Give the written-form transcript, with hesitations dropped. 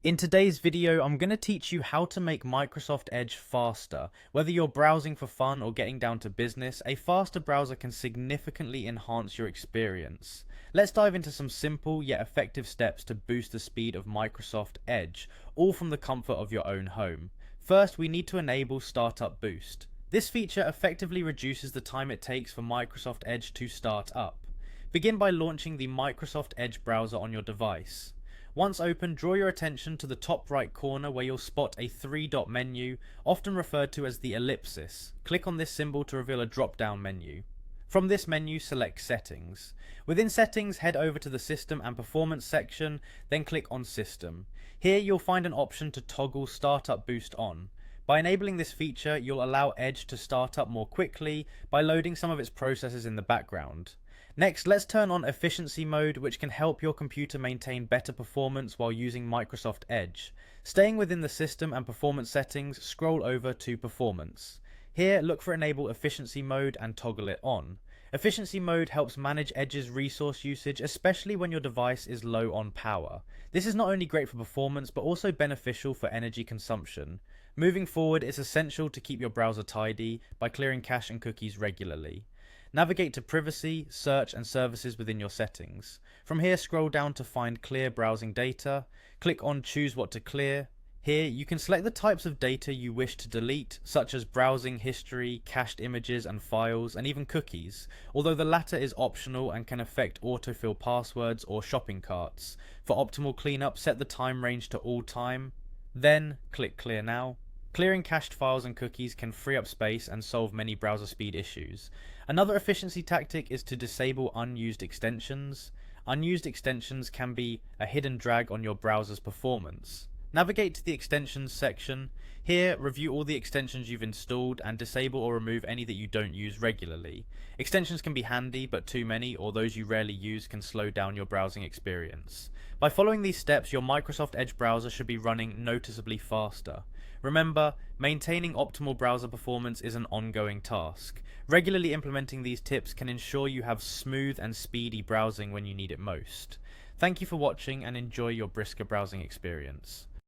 In today's video, I'm going to teach you how to make Microsoft Edge faster. Whether you're browsing for fun or getting down to business, a faster browser can significantly enhance your experience. Let's dive into some simple yet effective steps to boost the speed of Microsoft Edge, all from the comfort of your own home. First, we need to enable Startup Boost. This feature effectively reduces the time it takes for Microsoft Edge to start up. Begin by launching the Microsoft Edge browser on your device. Once open, draw your attention to the top right corner where you'll spot a three-dot menu, often referred to as the ellipsis. Click on this symbol to reveal a drop-down menu. From this menu, select Settings. Within Settings, head over to the System and Performance section, then click on System. Here you'll find an option to toggle Startup Boost on. By enabling this feature, you'll allow Edge to start up more quickly by loading some of its processes in the background. Next, let's turn on Efficiency Mode, which can help your computer maintain better performance while using Microsoft Edge. Staying within the System and Performance settings, scroll over to Performance. Here, look for Enable Efficiency Mode and toggle it on. Efficiency Mode helps manage Edge's resource usage, especially when your device is low on power. This is not only great for performance, but also beneficial for energy consumption. Moving forward, it's essential to keep your browser tidy by clearing cache and cookies regularly. Navigate to Privacy, Search and Services within your settings. From here, scroll down to find Clear Browsing Data. Click on Choose what to clear. Here, you can select the types of data you wish to delete, such as browsing history, cached images and files, and even cookies, although the latter is optional and can affect autofill passwords or shopping carts. For optimal cleanup, set the time range to all time. Then, click Clear Now. Clearing cached files and cookies can free up space and solve many browser speed issues. Another efficiency tactic is to disable unused extensions. Unused extensions can be a hidden drag on your browser's performance. Navigate to the Extensions section. Here, review all the extensions you've installed and disable or remove any that you don't use regularly. Extensions can be handy, but too many or those you rarely use can slow down your browsing experience. By following these steps, your Microsoft Edge browser should be running noticeably faster. Remember, maintaining optimal browser performance is an ongoing task. Regularly implementing these tips can ensure you have smooth and speedy browsing when you need it most. Thank you for watching and enjoy your brisker browsing experience.